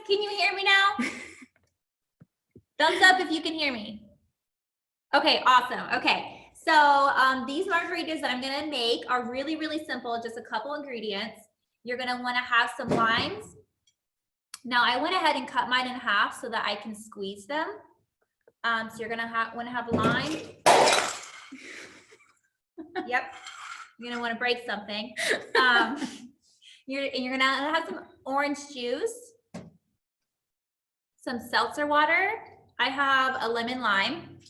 Can you hear me now? Thumbs up if you can hear me. Okay, awesome. Okay, so these margaritas that I'm gonna make are really, really simple, just a couple ingredients. You're gonna wanna have some limes. Now I went ahead and cut mine in half so that I can squeeze them. So you're gonna wanna have lime. Yep, you're gonna wanna break something. You're gonna have some orange juice, some seltzer water. I have a lemon lime,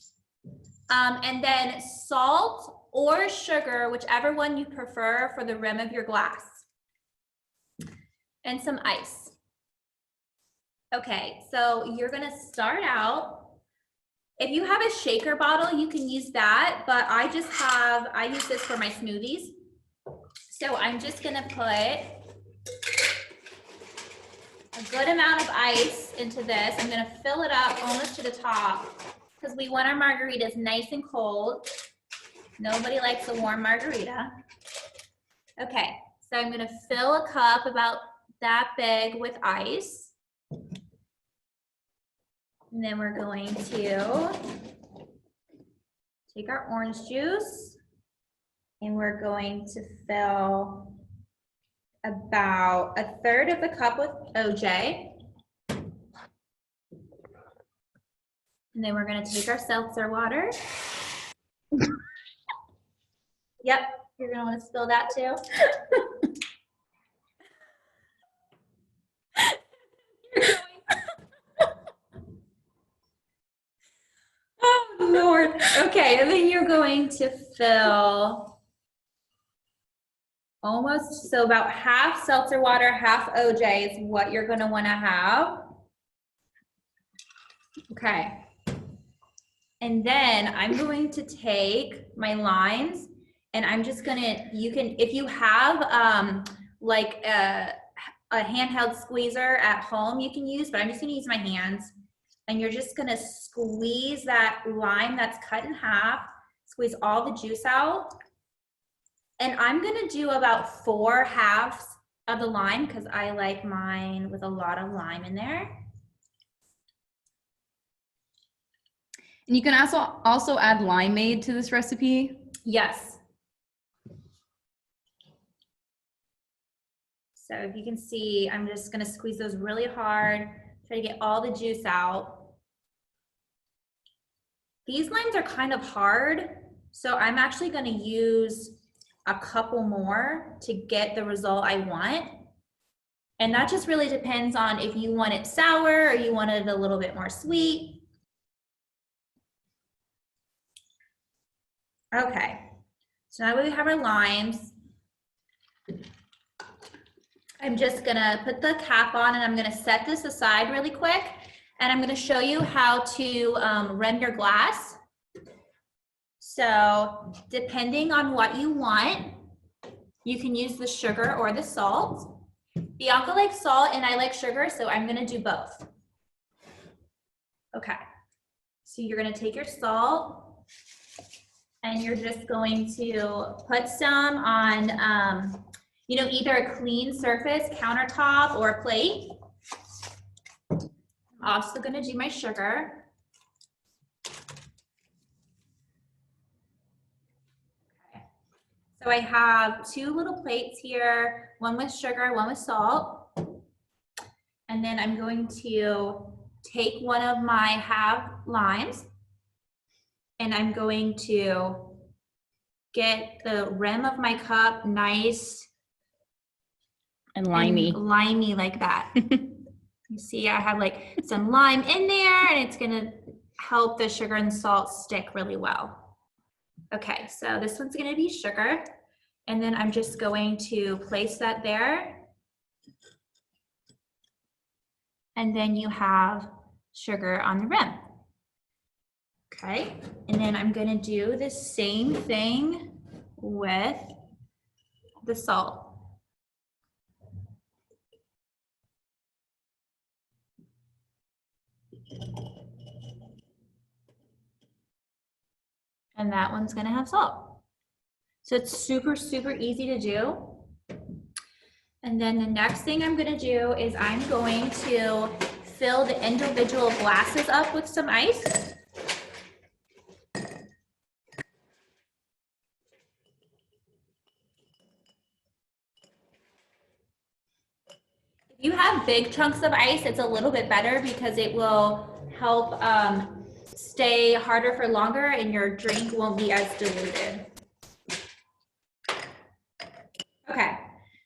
and then salt or sugar, whichever one you prefer for the rim of your glass, and some ice. Okay, so you're gonna start out. If you have a shaker bottle, you can use that, but I use this for my smoothies. So I'm just gonna put a good amount of ice into this. I'm gonna fill it up almost to the top because we want our margaritas nice and cold. Nobody likes a warm margarita. Okay, so I'm gonna fill a cup about that big with ice. And then we're going to take our orange juice and we're going to fill about 1/3 of the cup with OJ. And then we're gonna take our seltzer water. Yep, you're gonna wanna spill that too. Oh Lord, okay, and then you're going to fill almost, so about half seltzer water, half OJ is what you're gonna wanna have. Okay. And then I'm going to take my limes and I'm just gonna, if you have like a handheld squeezer at home you can use, but I'm just gonna use my hands. And you're just gonna squeeze that lime that's cut in half, squeeze all the juice out. And I'm gonna do about 4 halves of the lime because I like mine with a lot of lime in there. And you can also add limeade to this recipe. Yes. So if you can see, I'm just gonna squeeze those really hard, try to get all the juice out. These limes are kind of hard, so I'm actually gonna use a couple more to get the result I want. And that just really depends on if you want it sour or you want it a little bit more sweet. Okay, so now we have our limes. I'm just gonna put the cap on and I'm gonna set this aside really quick. And I'm gonna show you how to rim your glass. So depending on what you want, you can use the sugar or the salt. Bianca likes salt and I like sugar, so I'm gonna do both. Okay, so you're gonna take your salt and you're just going to put some on, you know, either a clean surface, countertop, or a plate. I'm also gonna do my sugar. Okay. So I have 2 little plates here, one with sugar, one with salt. And then I'm going to take one of my half limes and I'm going to get the rim of my cup nice and limey. And limey like that. You see, I have like some lime in there and it's gonna help the sugar and salt stick really well. Okay, so this one's gonna be sugar. And then I'm just going to place that there. And then you have sugar on the rim. Okay, and then I'm gonna do the same thing with the salt. And that one's gonna have salt. So it's super, super easy to do. And then the next thing I'm gonna do is I'm going to fill the individual glasses up with some ice. If you have big chunks of ice, it's a little bit better because it will help stay harder for longer and your drink won't be as diluted. Okay,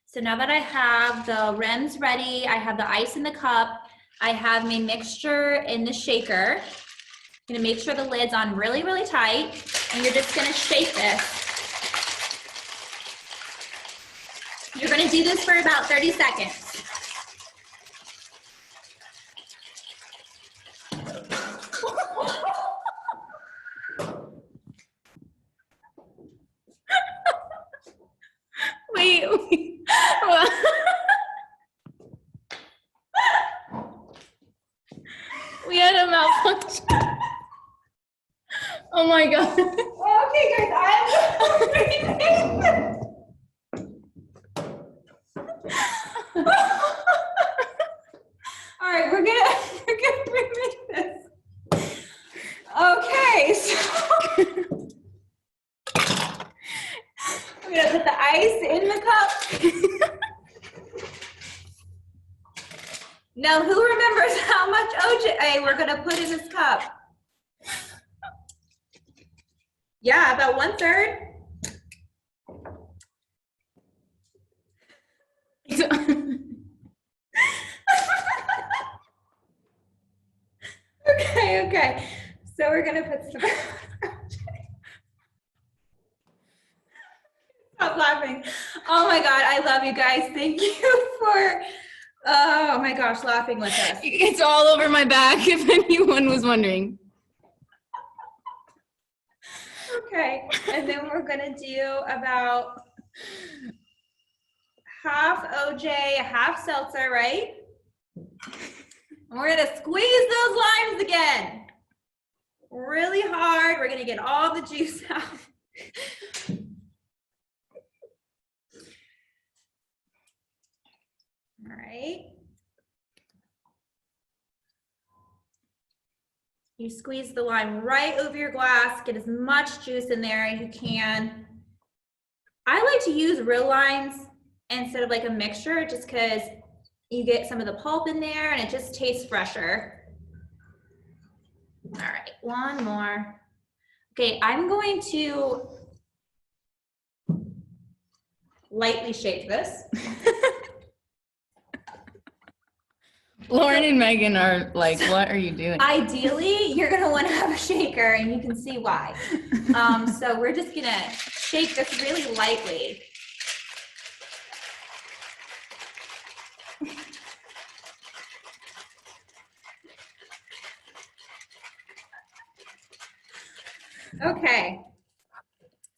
so now that I have the rims ready, I have the ice in the cup, I have my mixture in the shaker. I'm gonna make sure the lid's on really, really tight, and you're just gonna shake this. You're gonna do this for about 30 seconds. Wait. We had a malfunction. Oh my God. Okay, guys, all right, we're gonna remake this. Okay, so I'm gonna put the ice in the cup. Now, who remembers how much OJ we're gonna put in this cup? Yeah, about 1/3. Okay. So we're gonna put some. Stop laughing. Oh my God, I love you guys. Thank you for, oh my gosh, laughing with us. It's all over my back, if anyone was wondering. Okay, and then we're gonna do about half OJ, half seltzer, right? And we're gonna squeeze those limes again. Really hard. We're gonna get all the juice out. All right. You squeeze the lime right over your glass, get as much juice in there as you can. I like to use real limes instead of like a mixture just because you get some of the pulp in there and it just tastes fresher. All right, one more. Okay, I'm going to lightly shake this. Lauren and Megan are like, what are you doing? Ideally, you're gonna wanna have a shaker and you can see why. So we're just gonna shake this really lightly. Okay,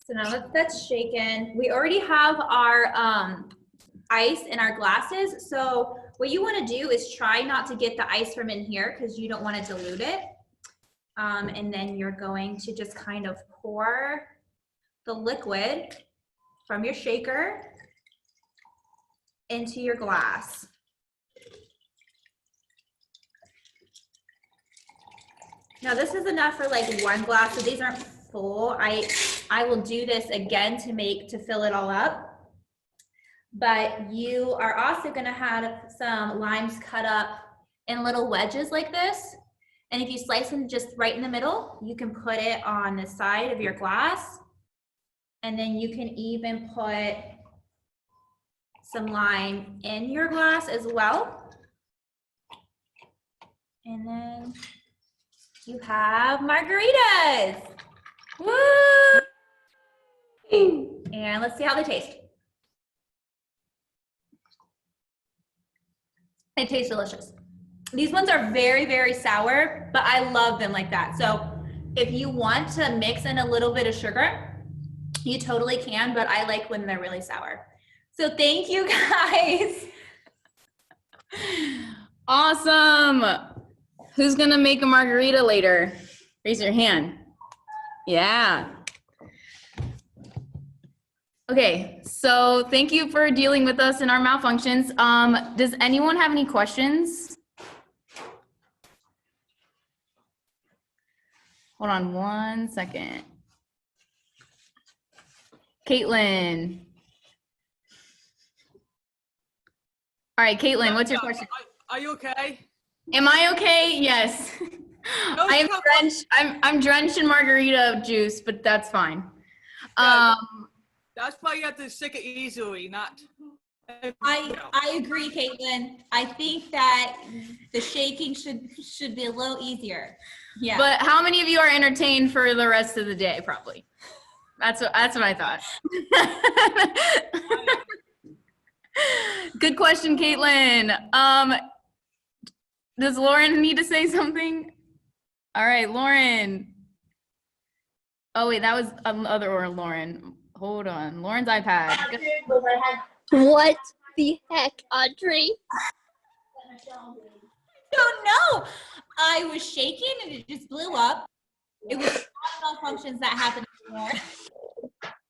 so now that's shaken. We already have our ice in our glasses. So what you want to do is try not to get the ice from in here because you don't want to dilute it. And then you're going to just kind of pour the liquid from your shaker into your glass. Now this is enough for like one glass, so these aren't full. I will do this again to fill it all up. But you are also gonna have some limes cut up in little wedges like this. And if you slice them just right in the middle, you can put it on the side of your glass. And then you can even put some lime in your glass as well. And then you have margaritas. Woo! And let's see how they taste. They taste delicious. These ones are very, very sour, but I love them like that. So if you want to mix in a little bit of sugar, you totally can, but I like when they're really sour. So thank you guys. Awesome. Who's gonna make a margarita later? Raise your hand. Yeah. Okay, so thank you for dealing with us in our malfunctions. Does anyone have any questions? Hold on 1 second. Caitlin. All right, Caitlin, what's your question? Are you okay? Am I okay? Yes. No, I am come on. drenched. I'm drenched in margarita juice, but that's fine. Yeah. That's why you have to shake it easily, not. I agree, Caitlin. I think that the shaking should be a little easier. Yeah. But how many of you are entertained for the rest of the day? Probably. That's what I thought. Good question, Caitlin. Does Lauren need to say something? All right, Lauren. Oh wait, that was other Lauren. Hold on, Lauren's iPad. What the heck, Audrey? Don't know. I was shaking and it just blew up. It was not malfunctions that happened anymore.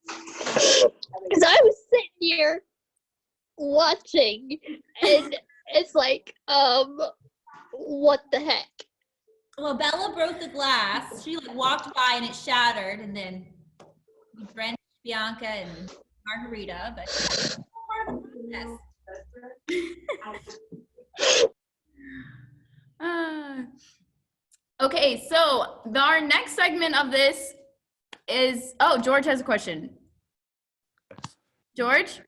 Because I was sitting here watching, and it's like, what the heck? Well, Bella broke the glass. She like walked by and it shattered, and then we drenched Bianca and Margarita. But yes. Okay, so our next segment of this is, oh, George has a question. George?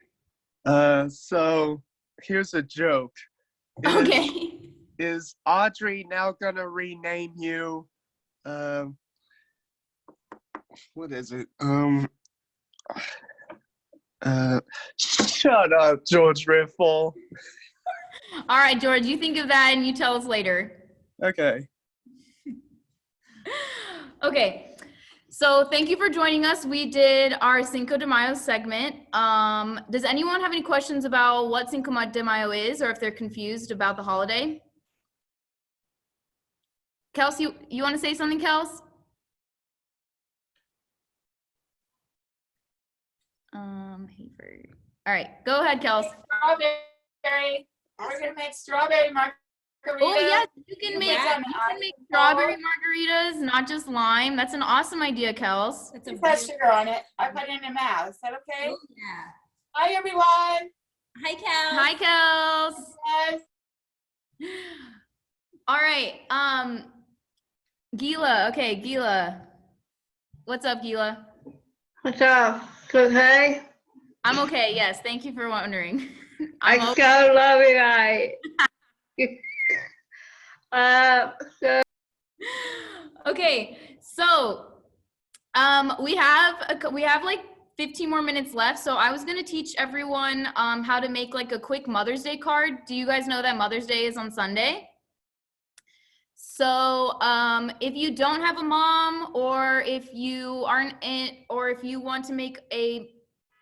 So here's a joke. Okay. Is Audrey now gonna rename you? What is it? Shut up, George Riffle. All right, George, you think of that and you tell us later. Okay. Okay, so thank you for joining us. We did our Cinco de Mayo segment. Does anyone have any questions about what Cinco de Mayo is, or if they're confused about the holiday? Kels, you want to say something, Kels? Hayford. All right, go ahead, Kels. Strawberry. We're gonna make strawberry margarita. Oh yes, you can make strawberry Oh, margaritas, not just lime. That's an awesome idea, Kels. That's a it has beautiful- sugar on it. I put it in your mouth. Is that okay? Oh, yeah. Hi everyone. Hi, Cal. Hi, Kels. Yes. All right, Gila. Okay, Gila. What's up, Gila? What's up? Okay? I'm okay. Yes, thank you for wondering. I I'm so love you guys. So okay. So, we have like 15 more minutes left. So I was gonna teach everyone how to make like a quick Mother's Day card. Do you guys know that Mother's Day is on Sunday? So if you don't have a mom, or if you aren't in, or if you want to make a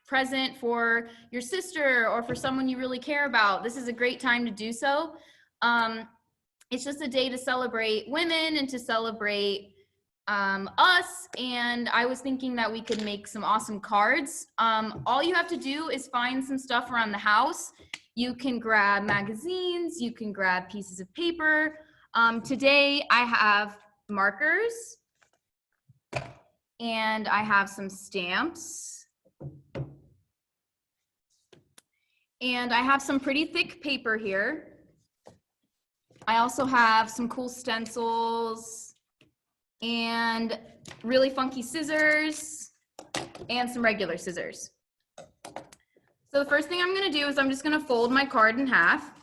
present for your sister or for someone you really care about, this is a great time to do so. It's just a day to celebrate women and to celebrate us. And I was thinking that we could make some awesome cards. All you have to do is find some stuff around the house. You can grab magazines, you can grab pieces of paper. Today I have markers and I have some stamps and I have some pretty thick paper here. I also have some cool stencils and really funky scissors and some regular scissors. So the first thing I'm gonna do is I'm just gonna fold my card in half.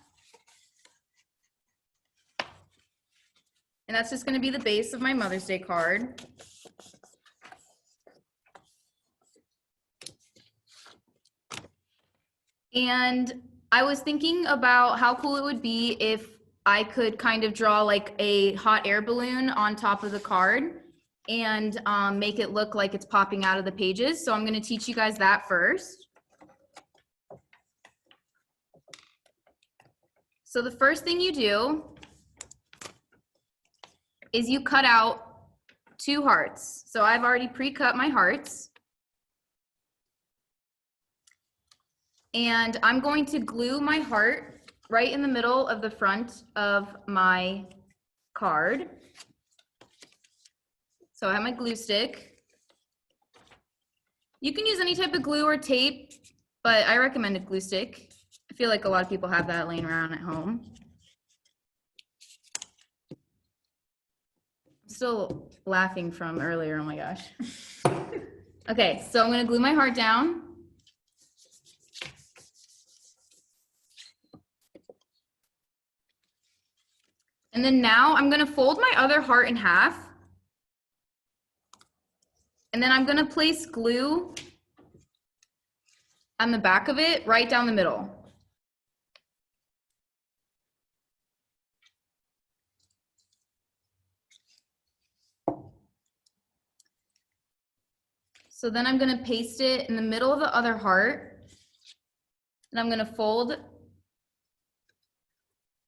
And that's just gonna be the base of my Mother's Day card. And I was thinking about how cool it would be if I could kind of draw like a hot air balloon on top of the card and make it look like it's popping out of the pages. So I'm gonna teach you guys that first. So the first thing you do is you cut out 2 hearts. So I've already pre-cut my hearts. And I'm going to glue my heart right in the middle of the front of my card. So I have my glue stick. You can use any type of glue or tape, but I recommend a glue stick. I feel like a lot of people have that laying around at home. I'm still laughing from earlier, oh my gosh. Okay, so I'm gonna glue my heart down. And then now I'm gonna fold my other heart in half. And then I'm gonna place glue on the back of it, right down the middle. So then I'm gonna paste it in the middle of the other heart. And I'm gonna fold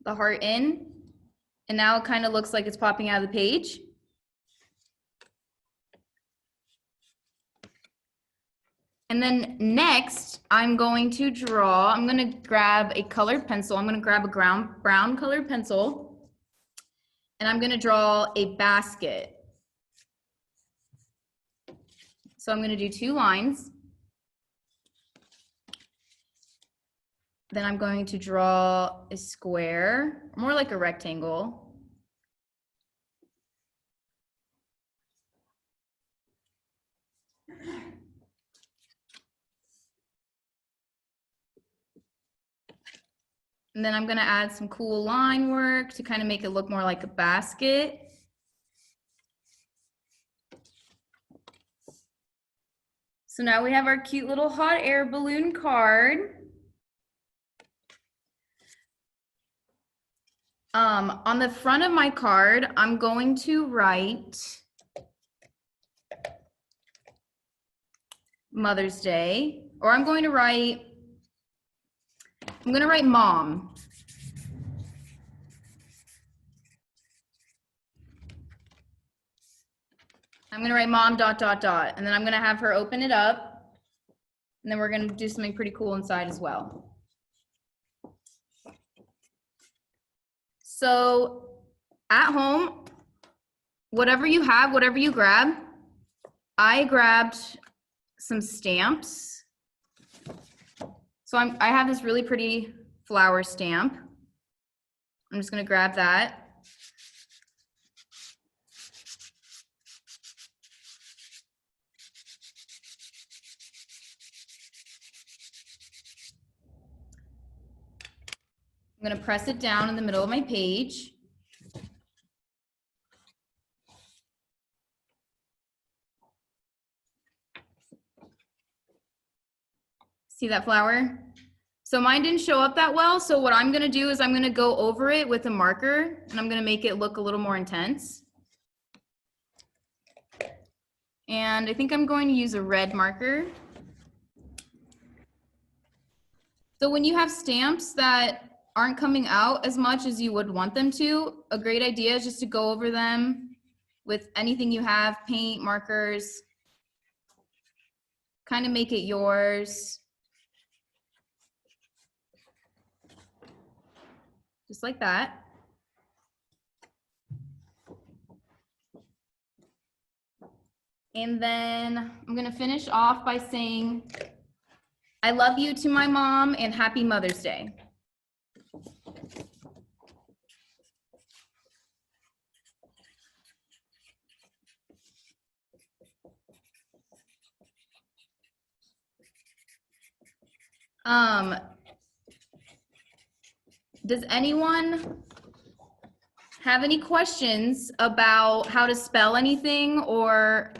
the heart in. And now it kind of looks like it's popping out of the page. And then next, I'm going to grab a colored pencil. I'm gonna grab a brown colored pencil. And I'm gonna draw a basket. So I'm gonna do 2 lines. Then I'm going to draw a square, more like a rectangle. And then I'm gonna add some cool line work to kind of make it look more like a basket. So now we have our cute little hot air balloon card. On the front of my card, I'm going to write Mother's Day, or I'm gonna write mom. I'm gonna write mom ... And then I'm gonna have her open it up. And then we're gonna do something pretty cool inside as well. So at home, whatever you have, whatever you grab, I grabbed some stamps. So I have this really pretty flower stamp. I'm just gonna grab that. I'm gonna press it down in the middle of my page. See that flower? So mine didn't show up that well. So what I'm gonna do is I'm gonna go over it with a marker and I'm gonna make it look a little more intense. And I think I'm going to use a red marker. So when you have stamps that aren't coming out as much as you would want them to, a great idea is just to go over them with anything you have, paint, markers, kind of make it yours. Just like that. And then I'm gonna finish off by saying, I love you to my mom and happy Mother's Day. Does anyone have any questions about how to spell anything or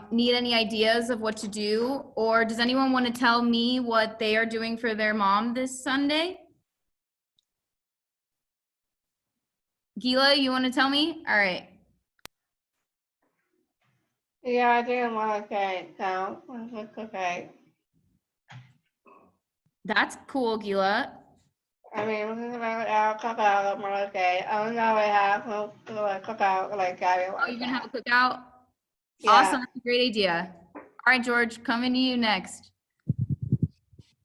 need any ideas of what to do? Or does anyone want to tell me what they are doing for their mom this Sunday? Gila, you want to tell me? All right. Yeah, I think I'm okay. So it's okay. That's cool, Gila. I mean, I'll cook out more okay. I don't know. I have to cook out like I Oh, you're gonna have a cookout? Yeah. Awesome, that's a great idea. All right, George, coming to you next.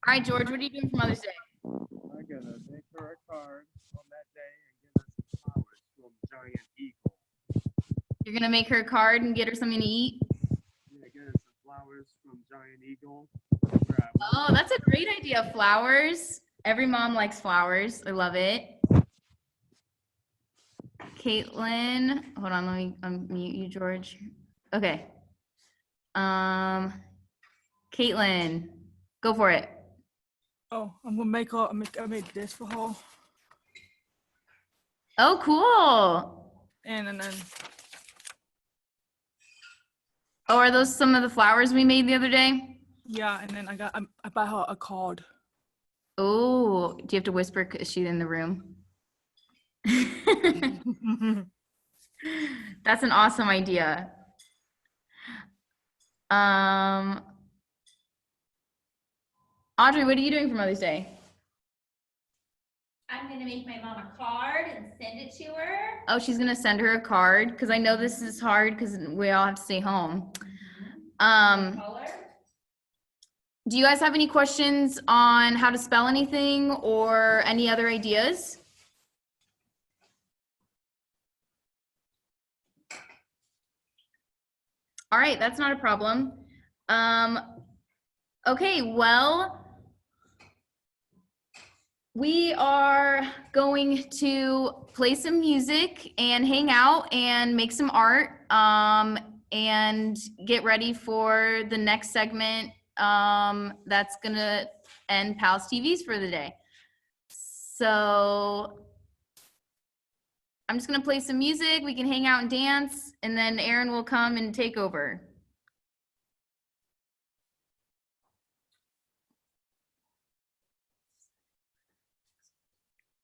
All right, George, what are you doing for Mother's Day? I'm gonna make her a card on that day and give her some flowers from Giant Eagle. You're gonna make her a card and get her something to eat? Yeah, get her some flowers from Giant Eagle. Oh, that's a great idea. Flowers. Every mom likes flowers. I love it. Caitlin, hold on, let me unmute you, George. Okay. Caitlin, go for it. Oh, I'm gonna make her. I made this for her, Oh, cool. and then Oh, are those some of the flowers we made the other day? yeah, and then I buy her a card. Oh, do you have to whisper? Is she in the room? That's an awesome idea. Audrey, what are you doing for Mother's Day? I'm gonna make my mom a card and send it to her. Oh, she's gonna send her a card because I know this is hard because we all have to stay home. Color. Do you guys have any questions on how to spell anything or any other ideas? All right, that's not a problem. Okay, well, we are going to play some music and hang out and make some art and get ready for the next segment that's gonna end PALS TVs for the day. So I'm just gonna play some music, we can hang out and dance, and then Aaron will come and take over.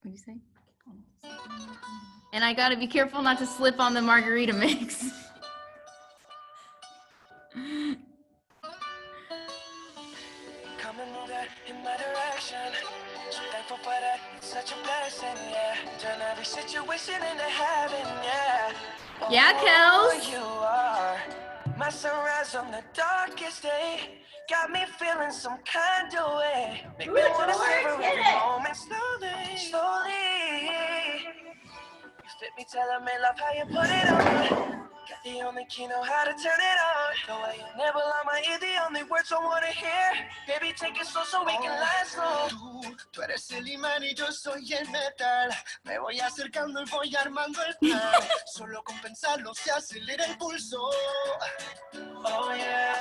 What do you say? And I gotta be careful not to slip on the margarita mix. Come and move that in my direction. So thankful for that, it's such a blessing, yeah. Turn every situation into heaven, yeah. Yeah, Kels. You are my sunrise on the darkest day. Got me feeling some kind of way. Make me wanna savor every moment slowly, slowly. You fit me, telling me love how you put it on. Got the only key, know how to turn it on. The way you never lie my ear, the only words I wanna hear. Baby, take it slow so we can last long. Tú eres el imán y yo soy el metal. Me voy acercando y voy armando el plan. Solo con pensarlo se acelera el pulso. Oh yeah,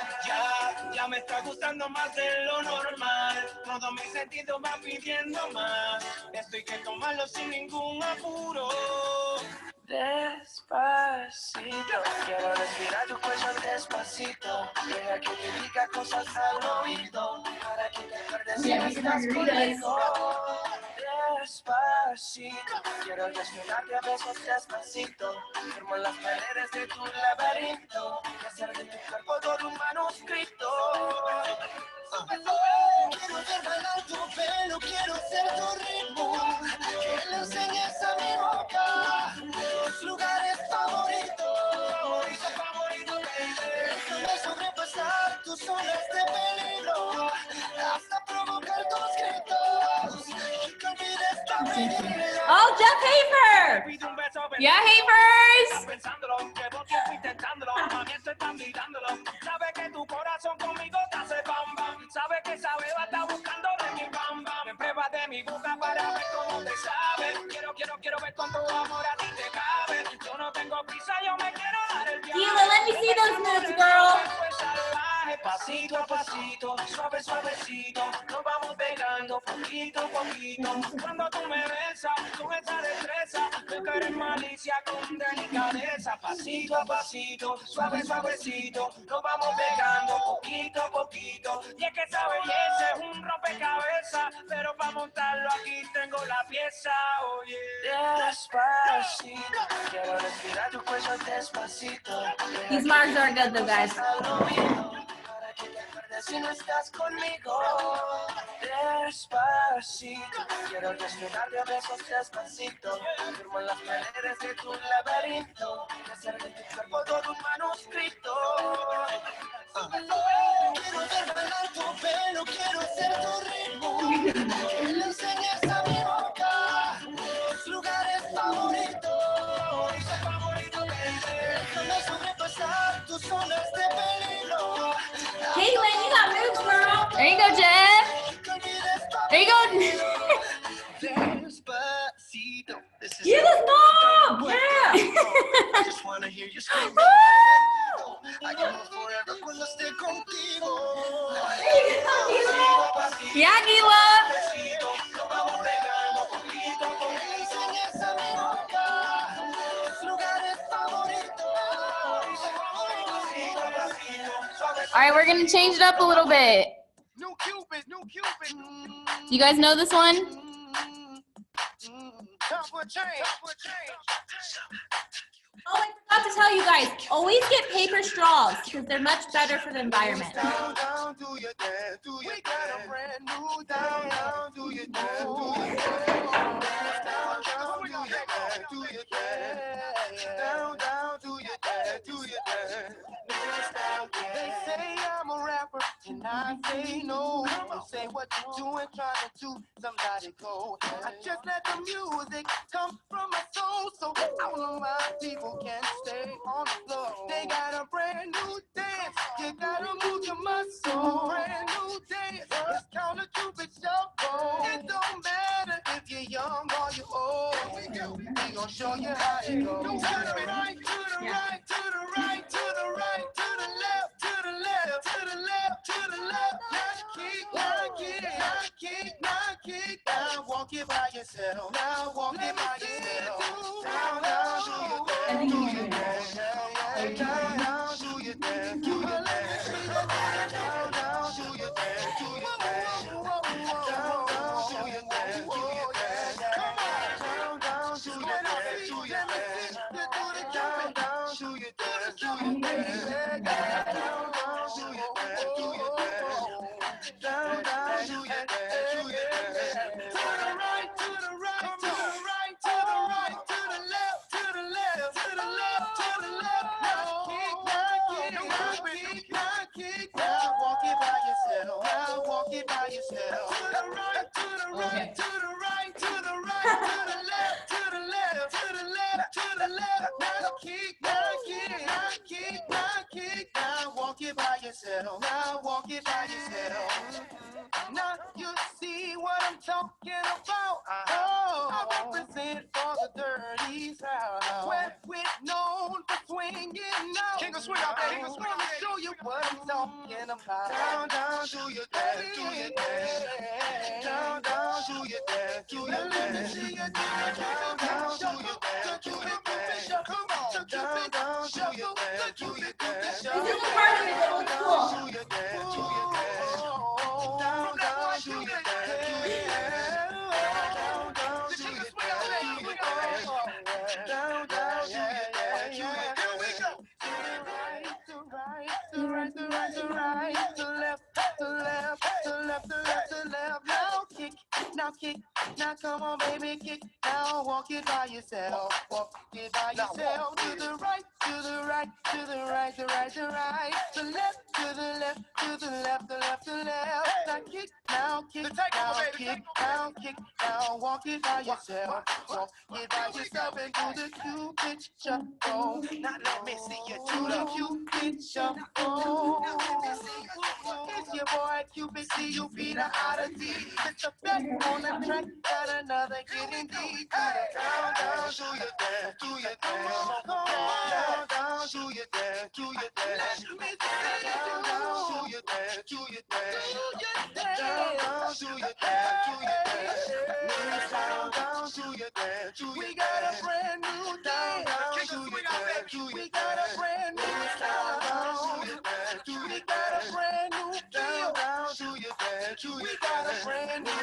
ya me está gustando más de lo normal. Todo mi sentido va pidiendo más. Esto hay que tomarlo sin ningún apuro. Despacito, quiero respirar tu cuello despacito. Deja que te diga cosas al oído. Para que te acuerdes si estás conmigo. Despacito, quiero desnudarte a besos despacito. Firmo las paredes de tu laberinto y hacer de tu cuerpo todo un manuscrito. Quiero ver bailar tu pelo, quiero ser tu ritmo. Que le enseñes a mi boca tus lugares favoritos. Déjame sobrepasar tus zonas de peligro hasta provocar tus gritos. Y que olvides también. Oh, Jeff Hafer! Yeah, Havers! Sabe que tu corazón conmigo te hace bam bam. Sabe que esa beba está buscando de mi bam bam. Me prueba de mi boca para ver cómo te sabe. Quiero ver cuánto amor a ti te cabe. Yo no tengo prisa, yo me quiero dar el viaje. Dila, let me see those moves, girl. Pasito a pasito, suave suavecito, nos vamos pegando poquito a poquito. Cuando tú me besas con esa destreza, veo que eres malicia con delicadeza. Pasito a pasito, suave suavecito, nos vamos pegando poquito a poquito. Y es que esa belleza es un rompecabezas, pero para montarlo aquí tengo la pieza. Oye, despacito, quiero respirar tu cuello despacito. These marks are good though, guys. Para que te acuerdes si no estás conmigo. Despacito, quiero desnudarte a besos despacito. Firmo las paredes de tu laberinto y hacer de tu cuerpo todo un manuscrito. Quiero ver bailar tu pelo, quiero ser tu ritmo. Que le enseñes a mi boca tus lugares favoritos. Déjame sobrepasar tus zonas de peligro. Caitlin, you got moves, girl. There you go, Jeff. Que olvides todo. There you go. Despacito. This is Get his mom. Yeah. I just wanna hear you scream. I can move forever cuando esté contigo. Yeah, Gila. Vamos pegando poquito a poquito. Enseñas a mi boca tus lugares favoritos. All right, we're gonna change it up a little bit. New Cupid, new Cupid. Do you guys know this one? Time for a change. Oh, I forgot to tell you guys, always get paper straws because they're much better for the environment. Down, down, do your dance, do your we got a brand new down, down, do your dance, do your dance. Down, down, do your dance, do your dance. Down, down, do your dance, do your dance. They say I'm a rapper and I say no. They say what you doing, trying to do somebody go. I just let the music come from my soul, so all of my people can stay on the floor. They got a brand new dance, you gotta move your muscle. Brand new dance, it's Counter Cupid Shuffle. It don't matter if you're young or you're old. We gon' show you how it goes. To the right, to the right, to the right, to the right, to the left, to the left, to the left, to the left. Now kick, now kick, now kick, now kick. Now walk it by yourself. Now walk it by yourself. Down, down, do your dance, do your dance. Down, down, do your dance, do your dance. Down, down, do your dance, do your dance. Down, down, do your dance, do your dance. Come on, down, down, do your dance, do your dance. Down, down, do your dance, do your dance. Down, down, do your dance, do your dance. Down, down, do your dance, do your dance. To the right, to the right, to the right, to the right, to the left, to the left, to the left, to the left. Now kick, now kick, now kick, now kick. Now walk it by yourself. Now walk it by yourself. To the right, to the right, to the right, to the right, to the left, to the left, to the left, to the left. Now kick, now kick, now kick, now kick. Now walk it by yourself. Now walk it by yourself. Now you see what I'm talking about. Oh, I represent for the dirty South, where we're known for swinging now. King of swing out there, King of swing. Let me show you what I'm talking about. Down, down, do your dance, do your dance. Down, down, do your dance, do your dance. Down, down, do your dance, do your dance. Come on, down, down, do your dance, do your dance. This is the part of it that looks cool. Do your dance, do your dance. Down, down, do your dance, do your dance. Down, down, do your dance, do your dance. Down, down, do your dance, do your dance. Here we go. To the right, to right, to right, to right, to right, to left, to left, to left, to left, to left. Now kick, now kick, now come on, baby, kick. Now walk it by yourself, walk it by yourself. To the right, to the right, to the right, to right, to right, to left, to the left, to the left, to left, to left. Now kick, now kick, now kick, now kick, now walk it by yourself, walk it by yourself and do the Cupid shuffle. Now let me see you do the Cupid shuffle. It's your boy Cupid, see you beat the oddity. It's a bet on the track, got another getting deep. Down, down, do your dance, do your dance. Down, down, do your dance, do your dance. Down, down, do your dance, do your dance. Down, down, do your dance, do your dance. Down, down, do your dance, do your dance. We got a brand new down, down, do your dance, do your dance. We got a brand new down, down, do your dance, do your dance. We got a brand new down, down, do your dance, do your dance. We got a brand new